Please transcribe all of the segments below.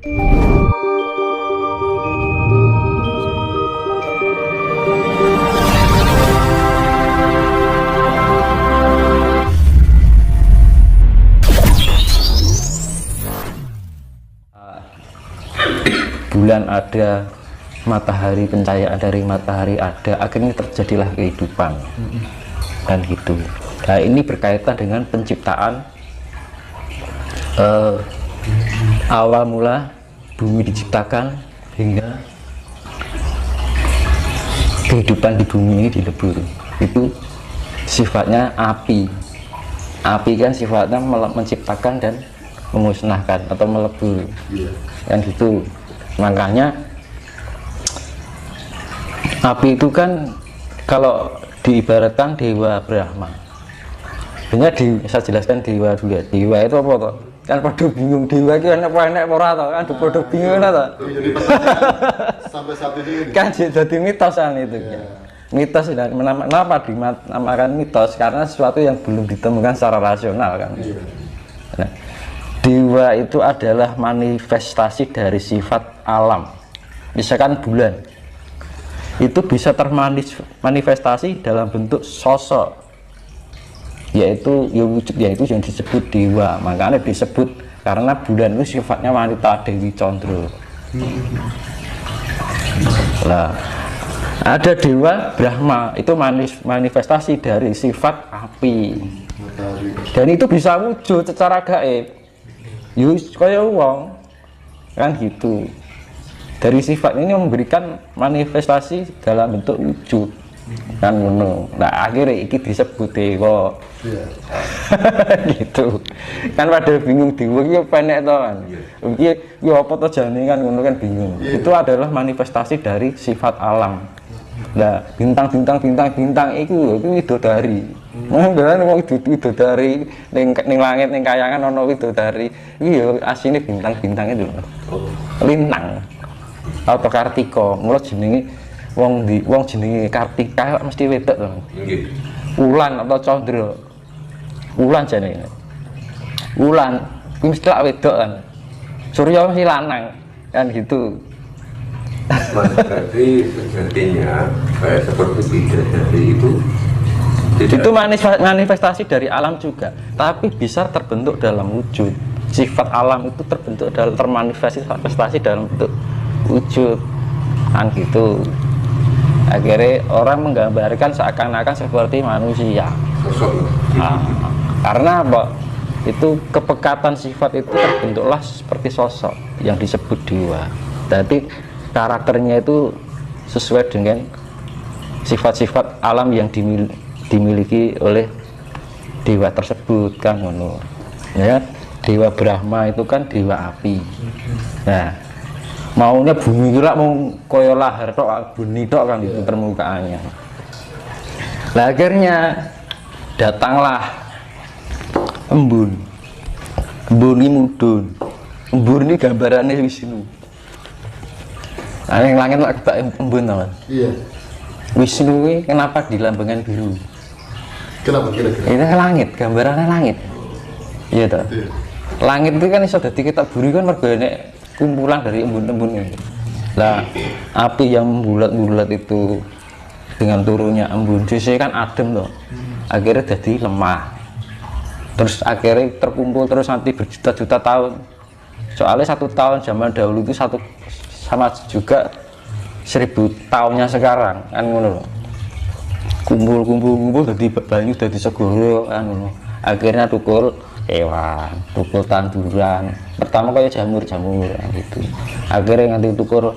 Bulan ada, matahari, pencahayaan dari matahari ada, akhirnya terjadilah kehidupan. Dan gitu. Nah, ini berkaitan dengan penciptaan awal mula bumi diciptakan hingga kehidupan di bumi ini dilebur. Itu sifatnya api. Api kan sifatnya menciptakan dan memusnahkan atau melebur. Kan gitu. Makanya api itu kan kalau diibaratkan dewa Brahma. Sebenarnya saya jelaskan dewa dulu ya. Dewa itu apa toh? Kan pada bingung dewa itu enak ora toh? Kan pada bingung toh. Sampai saat ini Kan jadi mitos kan itu. Ya. Mitos dan kenapa dinamakan mitos? Karena sesuatu yang belum ditemukan secara rasional kan. Nah, dewa itu adalah manifestasi dari sifat alam. Misalkan bulan itu bisa termanifestasi dalam bentuk sosok, yaitu wujud, yaitu yang disebut dewa. Makanya disebut karena bulan itu sifatnya wanita, Dewi Condro. Nah, ada dewa Brahma, itu manifestasi dari sifat api, dan itu bisa wujud secara gaib. Yus kaya wong kan gitu. Dari sifat ini memberikan manifestasi dalam bentuk wujud kan ngono. Nah akhirnya iki disebut dewa. Gitu kan, pada bingung dewa iki penek to kan. Iki yo apa to jane kan ngono kan bingung. Itu adalah manifestasi dari sifat alam. Nah bintang itu widodari. Beneran wong widodari ning langit ning kayangan ana widodari. Iki yo asine bintang-bintang itu lho. Lintang atau Kartika. Mula jenenge wong jenenge Kartika mesti wedok lho. Nggih. Wulan atau Candra. Wulan jenenge. Wulan kuwi mesti wedok kan. Surya mesti lanang kan gitu. Berarti sejatinya kayak seperti bidadari itu manifestasi dari alam juga, tapi bisa terbentuk dalam wujud. Sifat alam itu terbentuk dalam termanifestasi dalam bentuk wujud kan gitu. Akhirnya orang menggambarkan seakan-akan seperti manusia. Nah, karena apa? Itu kepekatan sifat itu terbentuklah seperti sosok yang disebut dewa. Jadi karakternya itu sesuai dengan sifat-sifat alam yang dimiliki oleh dewa tersebut kan ngono. Ya, dewa Brahma itu kan dewa api. Nah, maunya bumi kira mau koyo lahar tok, bumi tok kan itu permukaannya. Nah, akhirnya datanglah embun. Embun ini mudun. Embun ini gambarannya Wisnu. Nah, yang langit lah kebak embun teman. Iya. Wisnu ini kenapa dilambangkan biru? Kenapa kira-kira? Ini langit, gambarannya langit. Iya toh. Iya. Langit itu kan iso dadi kita buri kan mergo nek kumpulan dari embun-embun ini. Lah, api yang bulat-bulat itu dengan turunnya embun, sisi kan adem toh. Akhirnya jadi lemah. Terus akhirnya terkumpul terus nanti berjuta-juta tahun. Soalnya 1 tahun zaman dahulu itu sama juga 1000 tahunnya sekarang kan ngono. Kumpul jadi banyu jadi segoro kan ngono. Akhirnya tukul hewan, tukul tanduran. Pertama kayak jamur gitu. Akhirnya nanti tukul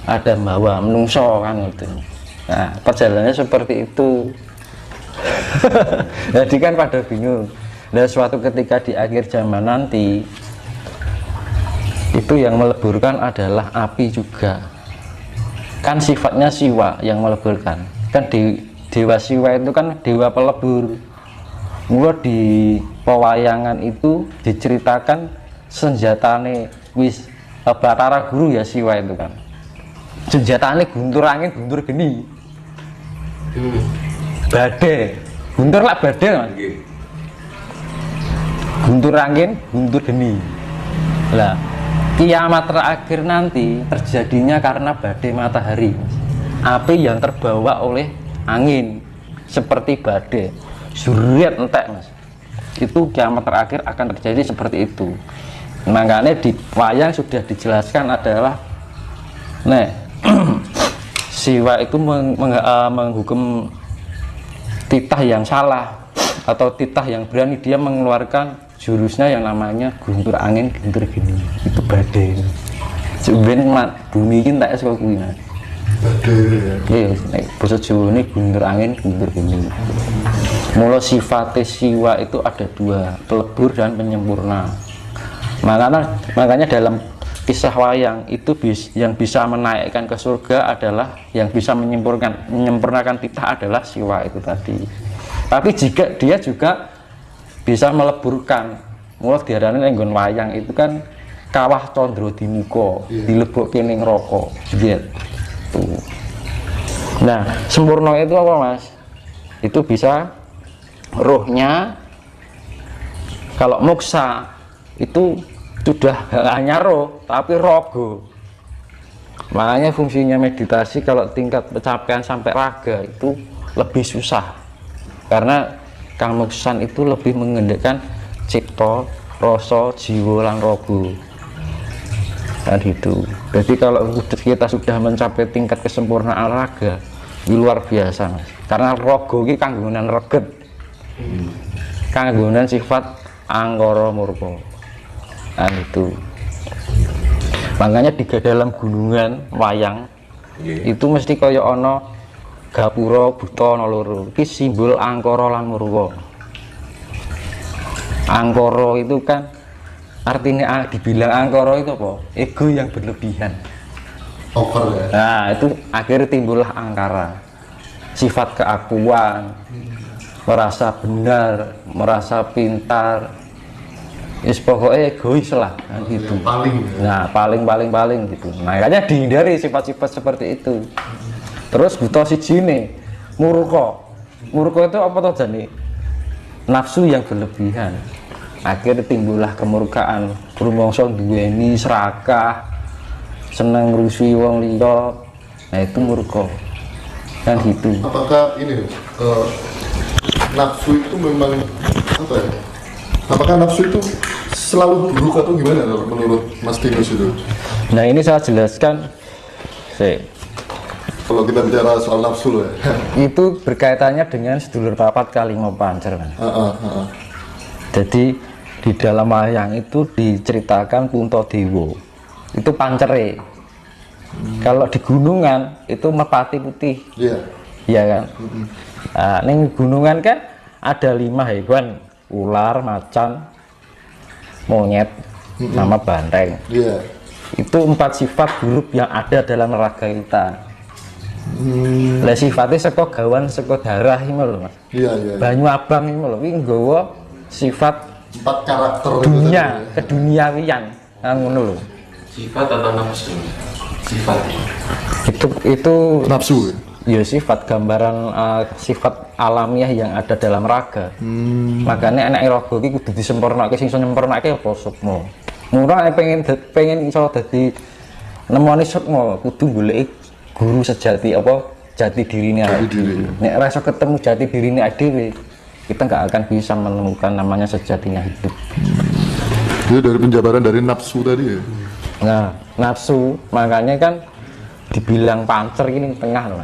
ada bawa menungso kan gitu. Nah, perjalanannya seperti itu. Jadi kan pada bingung. Dan suatu ketika di akhir zaman nanti itu yang meleburkan adalah api juga. Kan sifatnya Siwa yang meleburkan. Kan dewa Siwa itu kan dewa pelebur. Mula di pewayangan itu diceritakan senjatane Batara Guru ya Siwa itu kan. Senjatane guntur angin, guntur geni. Badai, guntur lah badai kan. Guntur angin, guntur geni. Lah, kiamat terakhir nanti terjadinya karena badai matahari, api yang terbawa oleh angin seperti badai, zuriat entek mas. Itu kiamat terakhir akan terjadi seperti itu. Makanya di wayang sudah dijelaskan adalah Siwa itu menghukum titah yang salah atau titah yang berani, dia mengeluarkan jurusnya yang namanya guntur angin guntur gini, itu badai. Sebenarnya bumi ini tak esok kuwi mas. Iya, bahasa Jawa ini guntur angin guntur gini. Mula sifatnya siwa itu ada dua, pelebur dan penyempurna. Makanya dalam kisah wayang itu yang bisa menaikkan ke surga adalah, yang bisa menyempurnakan titah adalah siwa itu tadi. Tapi jika dia juga bisa meleburkan, mulai diarani nggon wayang itu kan kawah condro di muka, dilebokke ning neraka gitu. Nah, sempurna itu apa mas? Itu bisa rohnya, kalau moksa itu sudah hanya roh tapi rogo. Makanya fungsinya meditasi kalau tingkat pencapaian sampai raga itu lebih susah, karena kamuksan itu lebih mengendalikan cipta, rasa, jiwa, lan rogo. Dan itu. Jadi kalau kita sudah mencapai tingkat kesempurnaan raga, ini luar biasa mas. Karena rogo ini kanggonan reget, kanggonan sifat angkara murka. Nah, itu. Makanya di dalam gunungan wayang itu mesti kaya ana gapura buta ana loro. Iki simbol angkara lan murka. Angkara itu kan artinya dibilang angkara itu apa? Ego yang berlebihan. Over ya. Nah, itu akhirnya timbullah angkara. Sifat keakuan, merasa benar, merasa pintar. Pokoknya egois lah kan gitu. Nah, paling gitu. Makanya dihindari sifat-sifat seperti itu. Terus buta siji nih, murka. Murka itu apa toh jane? Nafsu yang berlebihan. Akhirnya timbullah kemurkaan, rumangsa duweni serakah, seneng ngrusui wong liya. Nah, itu murka. Kan gitu. Apakah ini nafsu itu memang apa ya? Apakah nafsu itu selalu buruk atau gimana menurut Mas Tinus itu? Nah, ini saya jelaskan. Kalau kita bicara soal nafsu loh ya. Itu berkaitannya dengan sedulur papat kalima pancer kan. Jadi di dalam wayang itu diceritakan Puntadewa itu pancere. Kalau di gunungan itu merpati putih. Iya kan. Nah, ning gunungan kan ada 5 hewan, ular, macan, monyet, sama banteng. Itu 4 sifat buruk yang ada dalam raga kita. Lah sifatnya saka gawan saka darah iki lho Mas. Banyu abang iki lho, iki nggawa sifat 4 karakter dunia, keduniawian. Ngono lho. Sifat atau nafsu? Sifat. Itu nafsu. Ya sifat, gambaran sifat alamiah yang ada dalam raga. Makanya anak raga iki kudu disempurnake, sing iso nyempurnake apa sukma. Murah pengen iso dadi nemoni sukma kudu golek guru sejati, apa jati dirine dhewe. Nek ora iso ketemu jati dirine dhewe, kita nggak akan bisa menemukan namanya sejatinya hidup. Itu dari penjabaran dari nafsu tadi ya. Nah, nafsu makanya kan dibilang pancer ini tengah loh.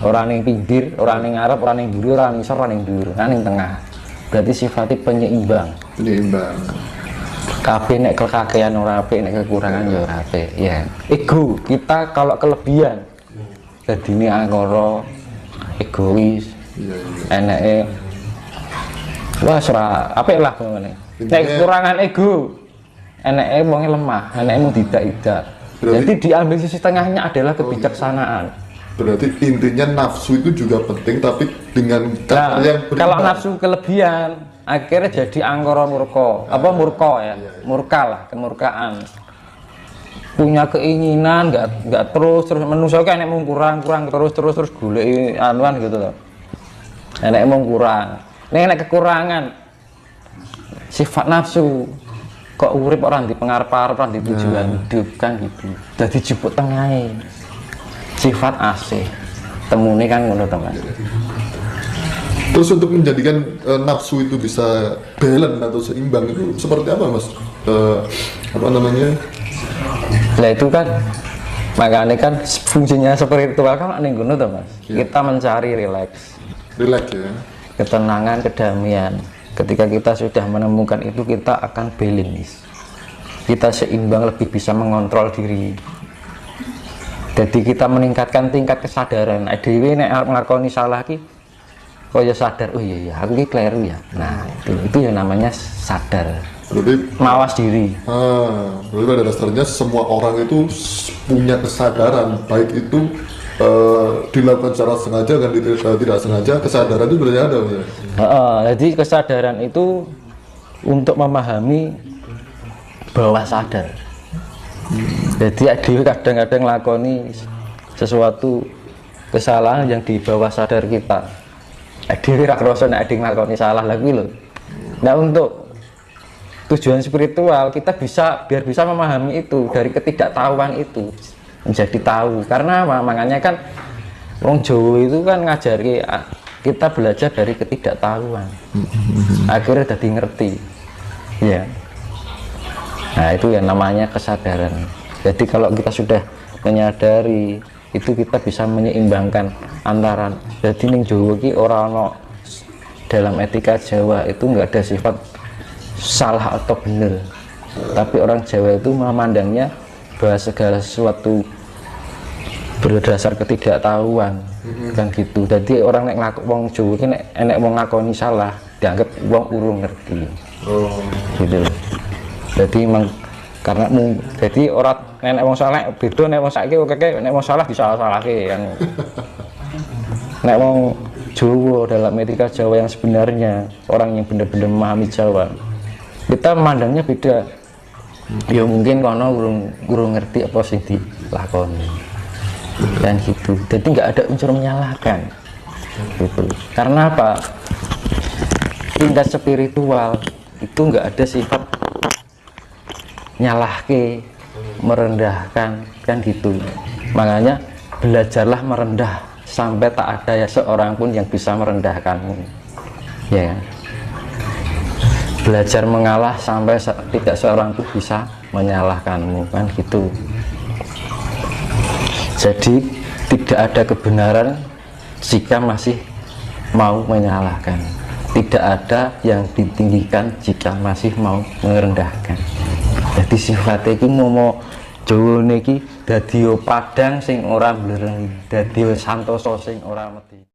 Orang yang pinggir, orang yang ngarep, orang yang dulu, orang yang ngisor, orang yang dulu, orang yang tengah. Berarti sifatnya penyeimbang. Kabeh nek kekakean ora apik, nek kekurangan ya ora apik. Ya. Ego kita kalau kelebihan jadi ini angkara, egois, eneke wah ora apik lah ngene. Nek kekurangan ego, eneke wonge lemah, eneke mung tidak. Jadi diambil sisi tengahnya adalah kebijaksanaan. Berarti intinya nafsu itu juga penting, tapi dengan yang kalau nafsu kelebihan akhirnya jadi angkara murka. Apa murka ya? Murka lah, kemurkaan. Punya keinginan nggak terus manusia kan enek mung kurang terus golek anuan gitu loh. Enek mung kurang. Nek kekurangan sifat nafsu kok urip orang di pengarep-arep orang di tujuan hidup kan gitu. Jadi jupuk tengahnya sifat asih temune kan ngono teman. Terus untuk menjadikan nafsu itu bisa balance atau seimbang itu seperti apa mas? Apa namanya? Nah itu kan makanya kan fungsinya spiritual kan ning ngono to mas. Kita mencari rileks Ya. ketenangan, kedamaian. Ketika kita sudah menemukan itu, kita akan balance, kita seimbang, lebih bisa mengontrol diri. Jadi kita meningkatkan tingkat kesadaran. Dewi nek nglakoni salah ki kaya sadar, oh iya aku ki keliru ya. Nah itu yang namanya sadar, Berarti mawas diri. berarti pada dasarnya semua orang itu punya kesadaran, baik itu dilakukan secara sengaja dan tidak sengaja, kesadaran itu sebenarnya ada. Jadi kesadaran itu untuk memahami bawah sadar. Jadi Dewi kadang-kadang lakoni sesuatu kesalahan yang di bawah sadar kita. Dewi rak rasa nek ade nglakoni salah lagi loh. Nah untuk tujuan spiritual kita biar bisa memahami itu dari ketidaktahuan itu menjadi tahu. Karena apa? Makanya kan wong Jawa itu kan ngajari kita belajar dari ketidaktahuan. Akhirnya jadi ngerti. Ya. Nah itu yang namanya kesadaran. Jadi kalau kita sudah menyadari itu, kita bisa menyeimbangkan antara, jadi ning Jawa ki orang dalam etika Jawa itu nggak ada sifat salah atau benar, tapi orang Jawa itu memandangnya bahwa segala sesuatu berdasar ketidaktahuan kan gitu. Jadi orang nek wong Jawa ki nek wong ngakoni salah dianggap wong urung ngerti. Gitu loh. Jadi memang karena jadi orang nek wong salah beda nek wong saiki oke nek wong salah disalah-salahke kan. Nek wong Jawa dalam etika Jawa yang sebenarnya, orang yang benar-benar memahami Jawa, kita memandangnya beda. Ya mungkin kono urung ngerti apa sing dilakoni dan gitu. Jadi nggak ada unsur menyalahkan gitu. Karena apa? Tingkat spiritual itu nggak ada sifat nyalahke, merendahkan kan gitu. Makanya belajarlah merendah sampai tak ada ya seorang pun yang bisa merendahkanmu, ya kan? Belajar mengalah sampai tidak seorang pun bisa menyalahkanmu kan gitu. Jadi tidak ada kebenaran jika masih mau menyalahkan, tidak ada yang ditinggikan jika masih mau merendahkan. Jadi sifatnya iki mau Jawa niki dadi padang sing ora blereng, dadi santosa sing ora mati.